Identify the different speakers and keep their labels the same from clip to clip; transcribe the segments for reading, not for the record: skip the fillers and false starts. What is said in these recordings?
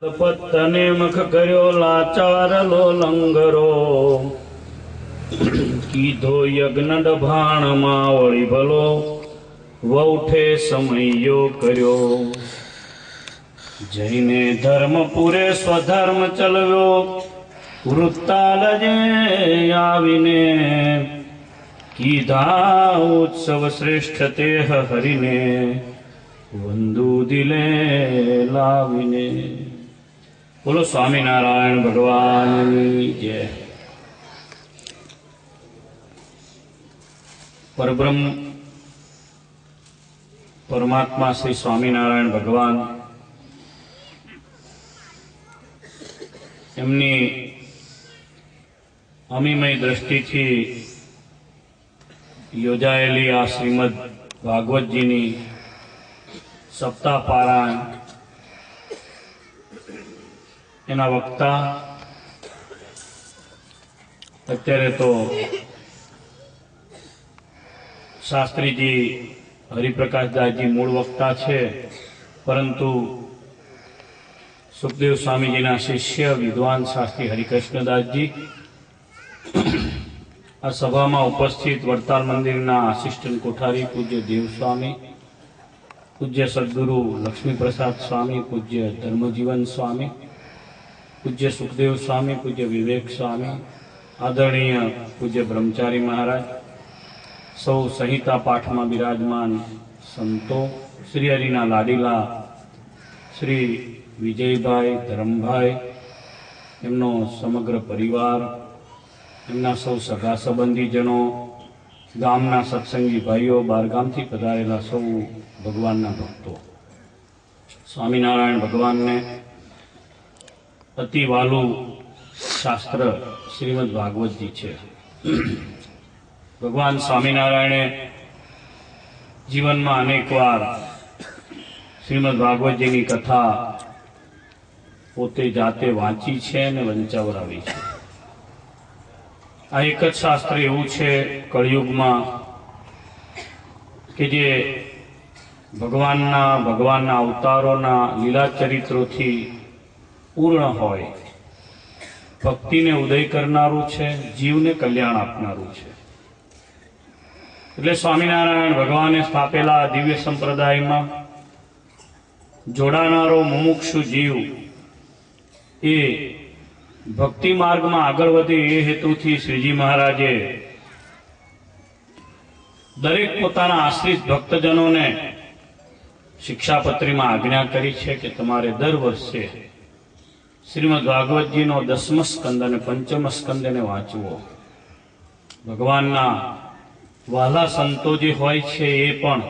Speaker 1: પત્તને મખ કર્યો લાચાર લો લંગરો, કીધો યજ્ઞ ડભાણમાં વળી ભલો, વૌઠે સમયો કર્યો. જઈને ધર્મપુરે સ્વધર્મ ચલવ્યો, વૃત્તાલજે આવીને કીધા ઉત્સવ શ્રેષ્ઠ તે હરિને, વંદુ દિલે લાવીને. બોલો સ્વામિનારાયણ ભગવાનની જય. પરબ્રહ્મ પરમાત્મા શ્રી સ્વામિનારાયણ ભગવાન એમની અમીમય દ્રષ્ટિથી યોજાયેલી આ શ્રીમદ ભાગવતજીની સપ્તાહ પારાયણ એના વક્તા અત્યારે તો શાસ્ત્રીજી હરિપ્રકાશદાસજી મૂળ વક્તા છે, પરંતુ સુખદેવ સ્વામીજીના શિષ્ય વિદ્વાન શાસ્ત્રી હરિકૃષ્ણદાસજી આ સભામાં ઉપસ્થિત વડતાલ મંદિરના આસિસ્ટન્ટ કોઠારી પૂજ્ય દેવસ્વામી, પૂજ્ય સદગુરુ લક્ષ્મીપ્રસાદ સ્વામી, પૂજ્ય ધર્મજીવન સ્વામી, પૂજ્ય સુખદેવ સ્વામી, પૂજ્ય વિવેક સ્વામી, આદરણીય પૂજ્ય બ્રહ્મચારી મહારાજ, સૌ સંહિતા પાઠમાં બિરાજમાન સંતો, શ્રી હરિના લાડીલા શ્રી વિજયભાઈ, ધરમભાઈ, એમનો સમગ્ર પરિવાર, એમના સૌ સગા સંબંધીજનો, ગામના સત્સંગી ભાઈઓ, બહારગામથી પધારેલા સૌ ભગવાનના ભક્તો, સ્વામિનારાયણ ભગવાનને અતિ વાલું શાસ્ત્ર શ્રીમદ ભાગવતજી છે. ભગવાન સ્વામિનારાયણે જીવનમાં અનેકવાર શ્રીમદ ભાગવતજીની કથા પોતે જાતે વાંચી છે અને વંચાવરાવી છે. આ એક જ શાસ્ત્ર એવું છે કળિયુગમાં કે જે ભગવાનના અવતારોના લીલા ચરિત્રોથી પૂર્ણ હોય, ભક્તિને ઉદય કરનારું છે, જીવને કલ્યાણ આપનારું છે. એટલે સ્વામિનારાયણ ભગવાને સ્થાપેલા દિવ્ય સંપ્રદાયમાં જોડાનારો મુમુક્ષુ જીવ એ ભક્તિ માર્ગમાં આગળ વધે એ હેતુથી શ્રીજી મહારાજે દરેક પોતાના આશ્રિત ભક્તજનોને શિક્ષાપત્રીમાં આજ્ઞા કરી છે કે તમારે દર વર્ષે શ્રીમદ ભાગવતજીનો 10મો સ્કંદ અને 5મો સ્કંદને વાંચવો. ભગવાનના વહાલા સંતો જે હોય છે એ પણ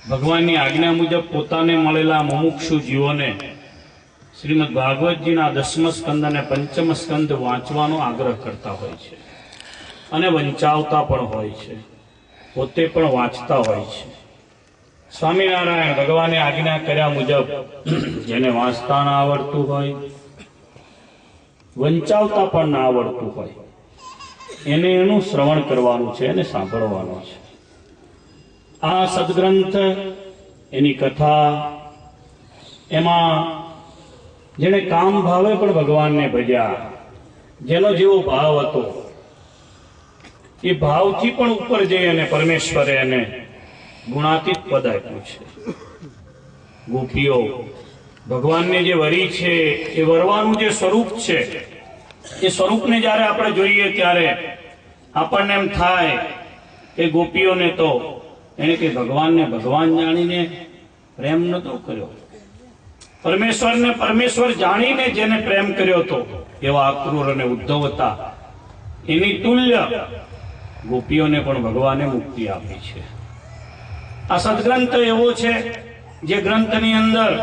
Speaker 1: ભગવાનની આજ્ઞા મુજબ પોતાને મળેલા મુમુક્ષુ જીવોને શ્રીમદ ભાગવતજીના 10મા સ્કંદ અને 5મા સ્કંદ વાંચવાનો આગ્રહ કરતા હોય છે અને વંચાવતા પણ હોય છે, પોતે પણ વાંચતા હોય છે. સ્વામિનારાયણ ભગવાને આજ્ઞા કર્યા મુજબ જેને વાંચતા ના આવડતું હોય, વંચાવતા પણ ના આવડતું હોય, એને એનું શ્રવણ કરવાનું છે, એને સાંભળવાનું છે. આ સદગ્રંથ, એની કથા, એમાં જેને કામ ભાવે પણ ભગવાનને ભજ્યા, જેનો જેવો ભાવ હતો એ ભાવથી પણ ઉપર જઈ અને પરમેશ્વરે એને ગુણાતીત પદ આપ્યું છે. ગોપીઓ ભગવાનને જે વરી છે એ વરવાનું જે સ્વરૂપ છે એ સ્વરૂપને જ્યારે આપણે જોઈએ ત્યારે આપણને એમ થાય કે ગોપીઓને તો એને કે ભગવાનને ભગવાન જાણીને પ્રેમ નતો કર્યો, પરમેશ્વરને પરમેશ્વર જાણીને જેને પ્રેમ કર્યો હતો એવા અક્રૂર અને ઉદ્ધવ હતા. એની તુલ્ય ગોપીઓને પણ ભગવાને મુક્તિ આપી છે. આ સદગ્રંથ એવો છે જે ગ્રંથની અંદર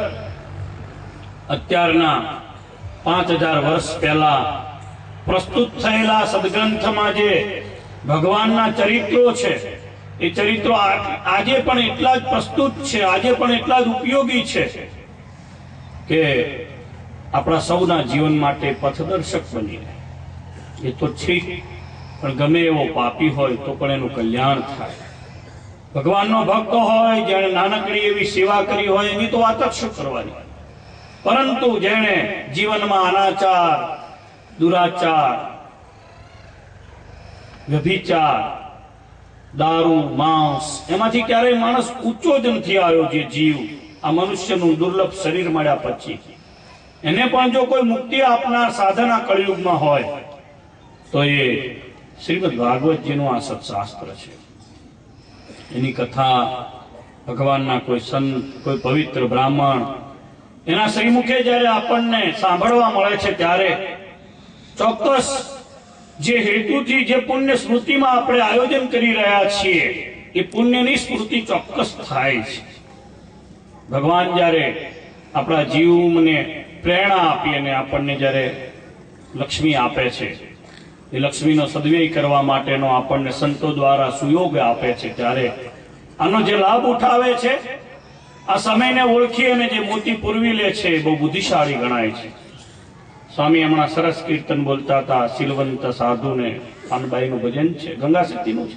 Speaker 1: અત્યારના 5000 વર્ષ પહેલા પ્રસ્તુત થયેલા સદગ્રંથમાં જે ભગવાનના ચરિત્રો છે એ ચરિત્રો આજે પણ એટલા જ પ્રસ્તુત છે, આજે પણ એટલા જ ઉપયોગી છે કે આપણા સૌના જીવન માટે પથદર્શક બની રહે. એ તો ઠીક, પણ ગમે એવો પાપી હોય તો પણ એનું કલ્યાણ થાય. ભગવાનનો ભક્ત હોય, જેણે નાનકડી એવી સેવા કરી હોય, એની તો વાત જ શું કરવાની. પરંતુ જેણે જીવનમાં અનાચાર, દુરાચાર, વ્યભિચાર, દારૂ, માંસ એમાંથી ક્યારેય માણસ ઊંચો જ નથી આવ્યો. જે જીવ આ મનુષ્યનું દુર્લભ શરીર મળ્યા પછી એને પણ જો કોઈ મુક્તિ આપનાર સાધન આ કળિયુગમાં હોય તો એ શ્રીમદ ભાગવતજીનું આ સત્શાસ્ત્ર છે. એની કથા ભગવાનના કોઈ સંત, કોઈ પવિત્ર બ્રાહ્મણ એના શ્રીમુખે જ્યારે આપણને સાંભળવા મળે છે ત્યારે ચોક્કસ જે હેતુથી, જે પુણ્ય સ્મૃતિમાં આપણે આયોજન કરી રહ્યા છીએ એ પુણ્યની સ્મૃતિ ચોક્કસ થાય છે. ભગવાન જ્યારે આપણા જીવને પ્રેરણા આપી અને આપણને જ્યારે લક્ષ્મી આપે છે, એ લક્ષ્મીનો સદવ્યય કરવા માટેનો આપણને સંતો દ્વારા સુયોગ આપે છે, ત્યારે આનો જે લાભ ઉઠાવે છે, આ સમયને ઓળખી અને જે મોતી પૂરવી લે છે એ બહુ બુદ્ધિશાળી ગણાય છે. સ્વામી હમણાં સરસ કીર્તન બોલતા હતા. શીલવંત સાધુને પાનબાઈનું ભજન છે, ગંગા શક્તિનું છે,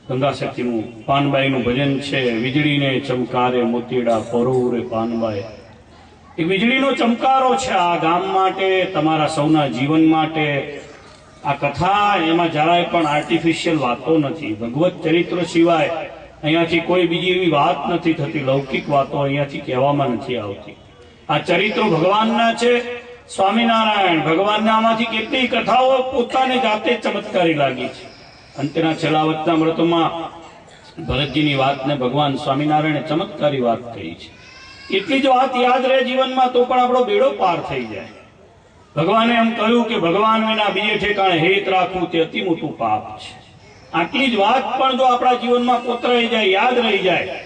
Speaker 1: ગંગા શક્તિનું પાનબાઈનું ભજન છે. વીજળીને ચમકારે મોતીડા પરોરે પાનબાઈ. એ વીજળીનો ચમકારો છે આ ગામ માટે, તમારા સૌના જીવન માટે. આ કથા એમાં જરાય પણ આર્ટિફિશિયલ વાતો નથી. ભગવત ચરિત્ર સિવાય અહીંયાથી કોઈ બીજી એવી વાત નથી થતી. લૌકિક વાતો અહીંયાથી કહેવામાં નથી આવતી. આ ચરિત્રો ભગવાનના છે. સ્વામિનારાયણ ભગવાનના આમાંથી કેટલી કથાઓ પોતાની જાતે ચમત્કારી લાગી છે. અંતના છેલ્લા વચનામૃતમાં ભરતજીની વાતને ભગવાન સ્વામિનારાયણે ચમત્કારી વાત કહી છે. એટલી જ વાત યાદ રહે જીવનમાં તો પણ આપણો બેડો પાર થઈ જાય. ભગવાને એમ કહ્યું કે ભગવાન વિના બીજે ઠેકાણે હેત રાખવું તે અતિ મોટું પાપ છે. આટલી જ વાત પણ જો આપણા જીવનમાં કોતરાઈ જાય, યાદ રહી જાય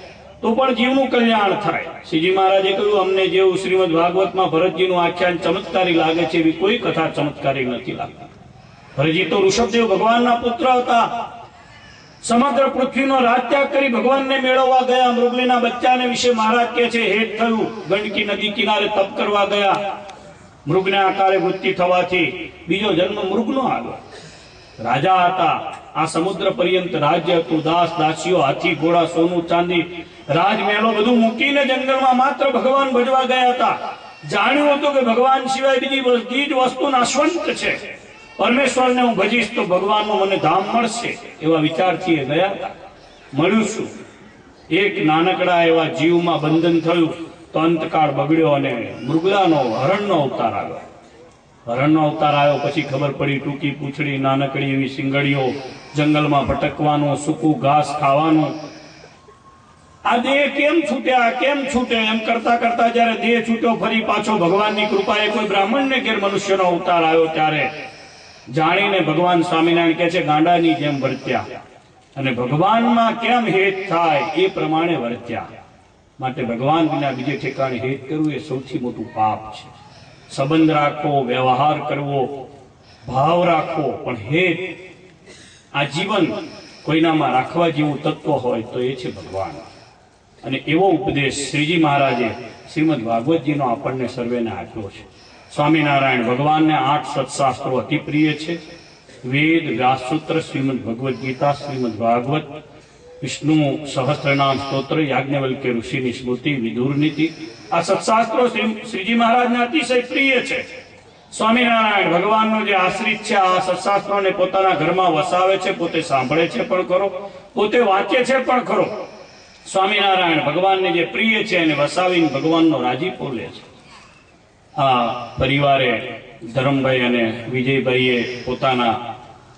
Speaker 1: તો પણ જીવનું કલ્યાણ થાય. શ્રીજી મહારાજે કહ્યું, અમને જેવું શ્રીમદ ભાગવતમાં ભરતજીનું આખ્યાન ચમત્કારી લાગે છે એવી કોઈ કથા ચમત્કારી નથી લાગતી. ભરતજી તો ઋષભદેવ ભગવાનના પુત્ર હતા. સમગ્ર પૃથ્વીનો રાજત્યાગ કરી ભગવાનને મેળવવા ગયા. મૃગલીના બચ્ચાને વિશે મહારાજ કહે છે, હેત થયું. ગંડકી નદી કિનારે તપ કરવા ગયા. મૃગને આકારે વૃત્તિ થવાથી બીજો જન્મ મૃગનો આવ્યો. રાજા હતા. આ સમુદ્ર પર્યંત રાજ્ય હતું. દાસ દાસીઓ, હાથી, ઘોડા, સોનું, ચાંદી, રાજમહેલો બધું મૂકીને જંગલમાં માત્ર ભગવાન ભજવા ગયા હતા. જાણ્યું હતું કે ભગવાન સિવાય બીજી બધી જ વસ્તુ નાશવંત છે. પરમેશ્વરને હું ભજીશ તો ભગવાનનું મને ધામ મળશે એવા વિચારથી એ ગયા હતા. મળ્યું શું? એક નાનકડા એવા જીવમાં બંધન થયું તો અંતકાળ બગડ્યો અને મૃગલાનો, હરણનો અવતાર આવ્યો. હરણનો અવતાર આવ્યો પછી ખબર પડી ટૂંકી પૂંછડી, નાનકડી એવી સિંગડીઓ, જંગલમાં ભટકવાનું, સૂકું ઘાસ ખાવાનું. આ દેહ કેમ છૂટ્યા, કેમ છૂટે એમ કરતા કરતા જયારે દેહ છૂટ્યો, ફરી પાછો ભગવાનની કૃપાએ કોઈ બ્રાહ્મણને ઘેર મનુષ્યનો અવતાર આવ્યો ત્યારે જાણીને ભગવાન સ્વામિનારાયણ કહે છે, ગાંડાની જેમ વર્ત્યા અને ભગવાનમાં કેમ હેત થાય એ પ્રમાણે વર્ત્યા. માટે ભગવાન વિના બીજે ઠેકાણે હેત કરવું એ સૌથી મોટું પાપ છે. સંબંધ રાખવો, વ્યવહાર કરવો, ભાવ રાખવો, પણ હેત, આ જીવન કોઈનામાં રાખવા જેવું તત્વ હોય તો એ છે ભગવાન. અને એવો ઉપદેશ શ્રીજી મહારાજે શ્રીમદ ભાગવતજીનો આપણને સર્વેને આપ્યો છે. સ્વામિનારાયણ ભગવાનને 8 સત્શાસ્ત્રો અતિ પ્રિય છે. વેદ, વ્યાસસૂત્ર, શ્રીમદ ભગવદ્ ગીતા, શ્રીમદ ભાગવત, વિષ્ણુ સહસ્ત્રનામ સ્તોત્ર, યાજ્ઞવલ્ક્ય ઋષિની સ્મૃતિ, વિદુર નીતિ, આ સત્શાસ્ત્રો શ્રીજી મહારાજને અતિશય પ્રિય છે. સ્વામિનારાયણ ભગવાનનો જે આશ્રિત છે આ સત્શાસ્ત્રોને પોતાના ઘરમાં વસાવે છે, પોતે સાંભળે છે પણ ખરો, પોતે વાંચે છે પણ ખરો. સ્વામિનારાયણ ભગવાનને જે પ્રિય છે એને વસાવીને ભગવાનનો રાજીપો લે છે. આ પરિવારે ધરમભાઈ અને વિજયભાઈએ પોતાના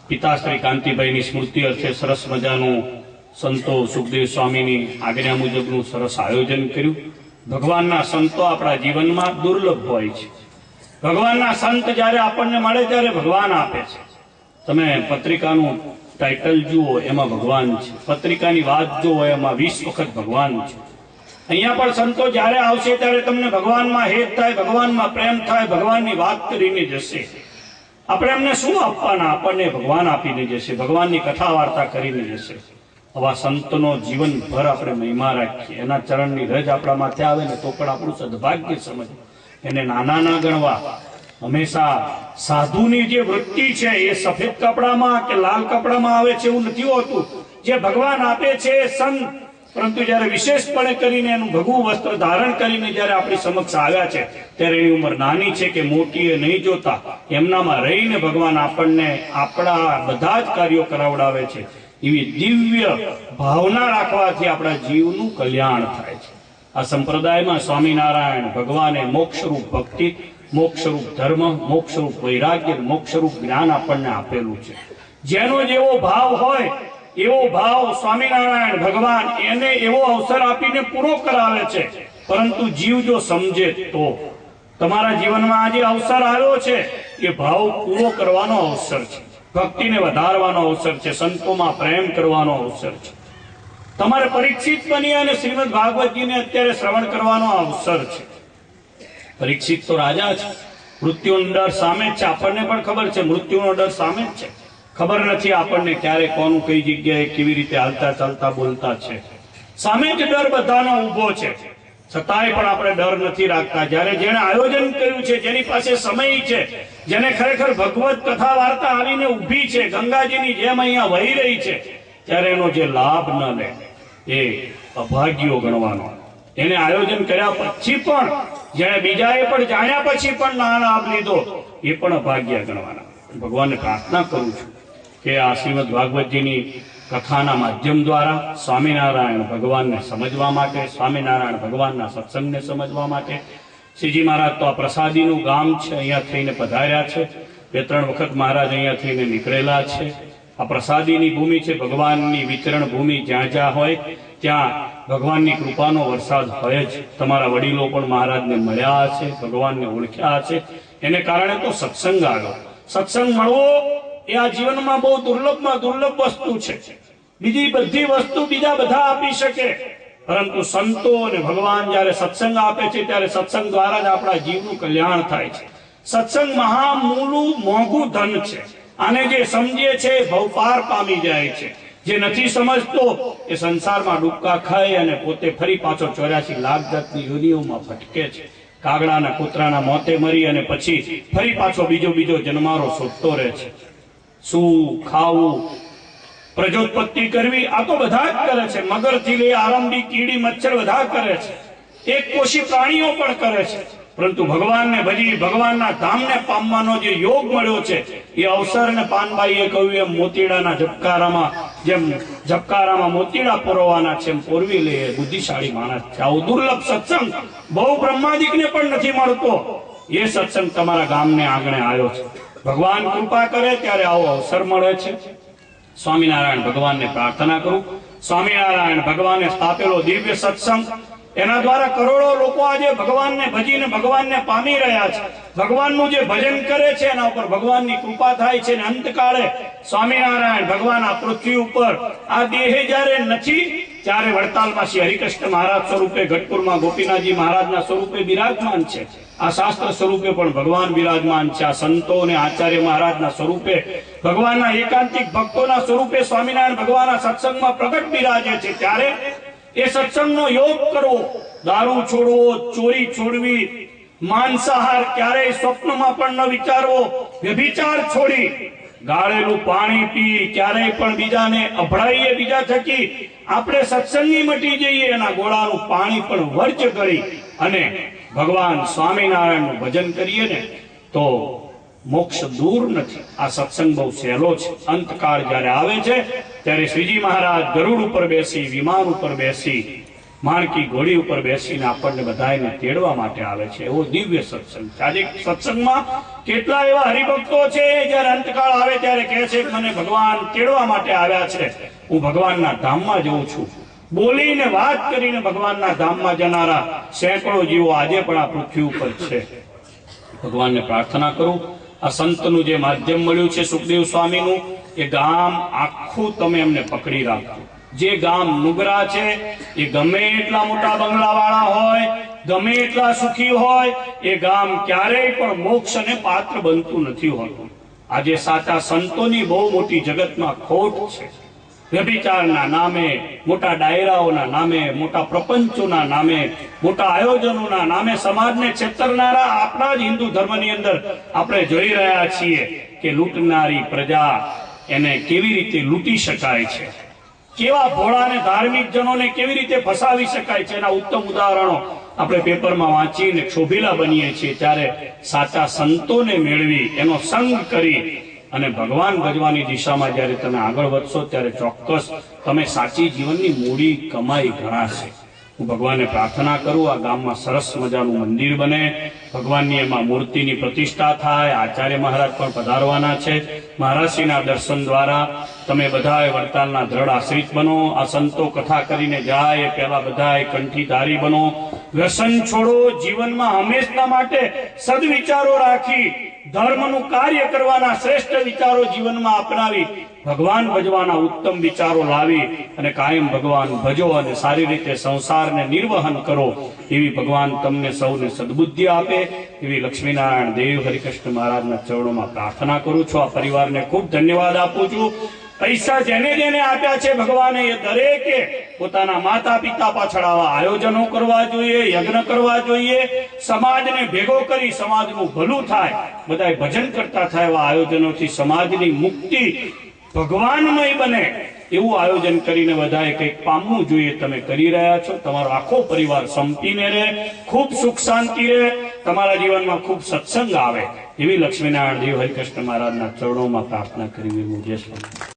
Speaker 1: પિતાશ્રી કાંતિભાઈની સ્મૃતિ અર્થે સરસ મજાનું સંતો સુખદેવ સ્વામીની આજ્ઞા મુજબનું સરસ આયોજન કર્યું. ભગવાનના સંતો આપણા જીવનમાં દુર્લભ હોય છે. ભગવાનના સંત જ્યારે આપણને મળે ત્યારે ભગવાન આપે છે. તમે પત્રિકાનું ટાઇટલ જુઓ એમાં ભગવાન છે, પત્રિકાની વાત જુઓ એમાં 20 વખત ભગવાન છે. અહીંયા પણ સંતો જ્યારે આવશે ત્યારે તમને ભગવાનમાં હેત થાય, ભગવાનમાં પ્રેમ થાય, ભગવાનની વાત કરીને જશે. આપણે એમને શું આપવાના? આપણને ભગવાન આપીને જશે, ભગવાનની કથા વાર્તા કરીને જશે. આવા સંતનો જીવનભર આપણે મહિમા રાખીએ. એના ચરણની રજ આપણા માથે આવે ને તો પણ આપણું સદભાગ્ય સમજ. એને નાના ના ગણવા. હંમેશા સાધુની જે વૃત્તિ છે એ સફેદ કપડામાં કે લાલ કપડામાં આવે છે એવું નથી હોતું. જે ભગવાન આપે છે સંત પરંતુ જ્યારે વિશેષપણે કરીને એનું ભગવું વસ્ત્ર ધારણ કરીને જ્યારે આપણી સમક્ષ આવ્યા છે ત્યારે એની ઉંમર નાની છે કે મોટી એ નહીં જોતા, એમનામાં રહીને ભગવાન આપણને આપણા બધા જ કાર્યો કરાવડાવે છે. એવી દિવ્ય ભાવના રાખવાથી આપણા જીવનું કલ્યાણ થાય છે. આ સંપ્રદાયમાં સ્વામિનારાયણ ભગવાને મોક્ષરૂપ ભક્તિ, મોક્ષરૂપ ધર્મ, મોક્ષરૂપ વૈરાગ્ય, મોક્ષરૂપ જ્ઞાન આપણને આપેલું છે. જેનો જેવો ભાવ હોય એવો ભાવ સ્વામિનારાયણ ભગવાન એને એવો અવસર આપીને પૂરો કરાવે છે. પરંતુ જીવ જો સમજે તો તમારા જીવનમાં આજે અવસર આવ્યો છે એ ભાવ પૂરો કરવાનો અવસર છે, ભક્તિને વધારવાનો અવસર છે, સંતોમાં પ્રેમ કરવાનો અવસર છે. તમારે પરીક્ષિત બની અને શ્રીમદ ભાગવતજીને અત્યારે શ્રવણ કરવાનો અવસર છે. પરીક્ષિત તો રાજા છે, મૃત્યુનો ડર સામે જ છે. આપણને પણ ખબર છે મૃત્યુનો ડર સામે જ છે. ખબર નથી આપણને ક્યારે કોનું કઈ જગ્યાએ કેવી રીતે હાલતા ચાલતા બોલતા છે. સામે જ ડર બધાનો ઊભો છે, છતાંય પણ આપણે ડર નથી રાખતા. જ્યારે જેણે આયોજન કર્યું છે, જેની પાસે સમય છે, જેને ખરેખર ભગવત કથા વાર્તા આવીને ઊભી છે, ગંગાજીની જેમ અહીંયા વહી રહી છે, ત્યારે એનો જે લાભ ન લે એ અભાગ્યો ગણવાનો. એને આયોજન કર્યા પછી પણ જેને બીજાએ પણ જાણ્યા પછી પણ ના લાભ લીધો એ પણ અભાગ્ય ગણવાના. ભગવાનને પ્રાર્થના કરું છું કે આ શ્રીમદ ભાગવતજીની કથાના માધ્યમ દ્વારા સ્વામિનારાયણ ભગવાનને સમજવા માટે, સ્વામિનારાયણ ભગવાનના સત્સંગને સમજવા માટે. શ્રીજી મહારાજ તો આ પ્રસાદીનું ગામ છે, અહીંયા થઈને પધાર્યા છે. 2-3 વખત મહારાજ અહીંયા થઈને નીકળેલા છે. આ પ્રસાદીની ભૂમિ છે, ભગવાનની વિચરણ ભૂમિ. જ્યાં જ્યાં હોય ત્યાં ભગવાનની કૃપાનો વરસાદ હોય જ. તમારા વડીલો પણ મહારાજને મળ્યા છે, ભગવાનને ઓળખ્યા છે. એને કારણે તો સત્સંગ આવ્યો. સત્સંગ મળવો એ આ જીવનમાં બહુ દુર્લભમાં દુર્લભ વસ્તુ છે. બીજી બધી વસ્તુ બીજા બધા આપી શકે, પરંતુ સંતો અને ભગવાન જ્યારે સત્સંગ આપે છે ત્યારે સત્સંગ દ્વારા જ આપણા જીવનું કલ્યાણ થાય છે. સત્સંગ મહામૂલું મોંઘું ધન છે. આને જે સમજે છે ભવપાર પામી જાય છે. જે નથી સમજતો એ સંસારમાં ડૂબકા ખાય અને પોતે ફરી પાછો 84 લાખ જાતની યોનિઓમાં ભટકે છે. કાગડાના કૂતરાના મોતે મરી અને પછી ફરી પાછો બીજો જન્મારો શોધતો રહે છે. શું ખાવું, પ્રજોત્પત્તિ કરવી, આ તો બધા જ કરે છે. મગરથી લઈ આરંભી, કીડી, મચ્છર બધા કરે છે. એક કોશી પ્રાણીઓ પણ કરે છે. પરંતુ ભગવાનને ભજી ભગવાનના ધામને પામવાનો જે યોગ મળ્યો છે એ અવસરને પાનબાઈએ કહ્યું એમ મોતીડાના ઝબકારામાં મોતીડા પોરવાના છે એમ પોરવી લે બુદ્ધિશાળી માણસ છે. આવો દુર્લભ સત્સંગ બહુ બ્રહ્માદિકને પણ નથી મળતો. એ સત્સંગ તમારા ગામને આંગણે આવ્યો છે. ભગવાન કૃપા કરે ત્યારે આવો અવસર મળે છે. સ્વામિનારાયણ ભગવાનને પ્રાર્થના કરું, સ્વામિનારાયણ ભગવાને સ્થાપેલો દિવ્ય સત્સંગ એના દ્વારા કરોડો લોકો આજે ભગવાનને ભજીને ભગવાનને પામી રહ્યા છે. ભગવાનનું જે ભજન કરે છે એના ઉપર ભગવાનની કૃપા થાય છે. અને અંતકાળે સ્વામિનારાયણ ભગવાન આ પૃથ્વી ઉપર આ દેહે જ્યારે નથી ત્યારે વડતાલમાં શ્રી હરિકૃષ્ણ મહારાજ સ્વરૂપે, ગઢપુરમાં ગોપીનાથજી મહારાજના સ્વરૂપે બિરાજમાન છે. આ શાસ્ત્ર સ્વરૂપે પણ ભગવાન બિરાજમાન છે. આ સંતો અને આચાર્ય મહારાજના સ્વરૂપે, ભગવાનના એકાંતિક ભક્તોના સ્વરૂપે સ્વામિનારાયણ ભગવાનના સત્સંગમાં પ્રગટ બિરાજે છે. ત્યારે એ સત્સંગનો યોગ કરવો, દારૂ છોડવો, ચોરી છોડવી, માંસાહાર ક્યારેય સ્વપ્નમાં પણ ન વિચારવો, વ્યભિચાર છોડી ગાળેલું પાણી પી ક્યારેય પણ બીજાને અભડાઈએ બીજા થકી આપણે સત્સંગી મટી જઈએ, એના ગોળાનું પાણી પણ વર્જ કરી અને ભગવાન સ્વામિનારાયણનું ભજન કરીએ ને તો મોક્ષ દૂર નથી. આ સત્સંગ બહુ સહેલો છે. અંતકાળ જ્યારે આવે છે ત્યારે શ્રીજી મહારાજ ગરુડ ઉપર બેસી, વિમાન ઉપર બેસી, માણકી ઘોડી ઉપર બેસીને આપણને બધાને તેડવા માટે આવે છે. એવો દિવ્ય સત્સંગ છે. આજે સત્સંગમાં કેટલા એવા હરિભક્તો છે જ્યારે અંતકાળ આવે ત્યારે કહે છે મને ભગવાન તેડવા માટે આવ્યા છે, હું ભગવાનના ધામમાં જઉં છું. બોલીને વાત કરીને ભગવાનના ધામમાં જનારા સેંકડો જીવો આજે પણ આ પૃથ્વી ઉપર છે. ભગવાનને પ્રાર્થના કરું આ સંતનું જે માધ્યમ મળ્યું છે સુખદેવ સ્વામીનું, એ ગામ આખું તમે એમને પકડી રાખજો. જે ગામ નુગરા છે એ ગમે એટલા મોટા બંગલાવાળા હોય, ગમે એટલા સુખી હોય, એ ગામ ક્યારેય પણ મોક્ષને પાત્ર બનતું નથી હોતું. આજે સાચા સંતોની બહુ મોટી જગતમાં ખોટ છે. વ્યભિચારના નામે, મોટા ડાયરાઓના નામે, મોટા પ્રપંચોના નામે, મોટા આયોજનોના નામે સમાજને છેતરનારા આપણા જ હિન્દુ ધર્મની અંદર આપણે જોઈ રહ્યા છીએ કે લૂંટનારી પ્રજા એને કેવી રીતે લૂંટી શકાય છે. કેવા ભોળા અને ધાર્મિક જનોને કેવી રીતે ફસાવી શકાય છે એના ઉત્તમ ઉદાહરણો આપણે પેપરમાં વાંચીને ક્ષોભેલા બનીએ છીએ. ત્યારે સાચા સંતોને મેળવી એનો સંગ કરી અને ભગવાન ભજવાની દિશામાં જ્યારે તમે આગળ વધશો ત્યારે ચોક્કસ તમે સાચી જીવનની મૂડી કમાઈ ગણાશે. હું ભગવાનને પ્રાર્થના કરું આ ગામમાં સરસ મજાનું મંદિર બને, ભગવાનની એમાં મૂર્તિની પ્રતિષ્ઠા થાય. આચાર્ય મહારાજ પણ પધારવાના છે. મહારાજશ્રીના દર્શન દ્વારા તમે બધાએ વડતાલના દ્રઢ આશ્રિત બનો. આ સંતો કથા કરીને જાય એ પહેલા બધાએ કંઠીધારી બનો. વ્યસન છોડો. જીવનમાં હંમેશના માટે સદવિચારો રાખી ધર્મનું કાર્ય કરવાના શ્રેષ્ઠ વિચારો જીવનમાં અપનાવી ભગવાન ભજવાના ઉત્તમ વિચારો લાવી અને કાયમ ભગવાન ભજો અને સારી રીતે સંસારને નિર્વહન કરો. એવી ભગવાન તમને સૌને સદબુદ્ધિ આપે એવી લક્ષ્મીનારાયણ દેવ હરિકૃષ્ણ મહારાજના ચરણોમાં પ્રાર્થના કરું છું. આ પરિવારને ખૂબ ધન્યવાદ આપું છું. પૈસા જેને જેને આપ્યા છે ભગવાને એ દરેકે પોતાના માતા પિતા પાછળ આવા આયોજનો કરવા જોઈએ, યજ્ઞ કરવા જોઈએ. સમાજને ભેગો કરી સમાજનું ભલું થાય, બધાય ભજન કરતા થાય એવા આયોજનોથી સમાજની મુક્તિ ભગવાનમય બને એવું આયોજન કરીને બધાએ કંઈક પામવું જોઈએ. તમે કરી રહ્યા છો. તમારો આખો પરિવાર સંપીને રહે, ખૂબ સુખ શાંતિ રહે, તમારા જીવનમાં ખૂબ સત્સંગ આવે એવી લક્ષ્મીનારાયણ દેવ હરિકૃષ્ણ મહારાજના ચરણોમાં પ્રાર્થના કરી. જય સ્વામી.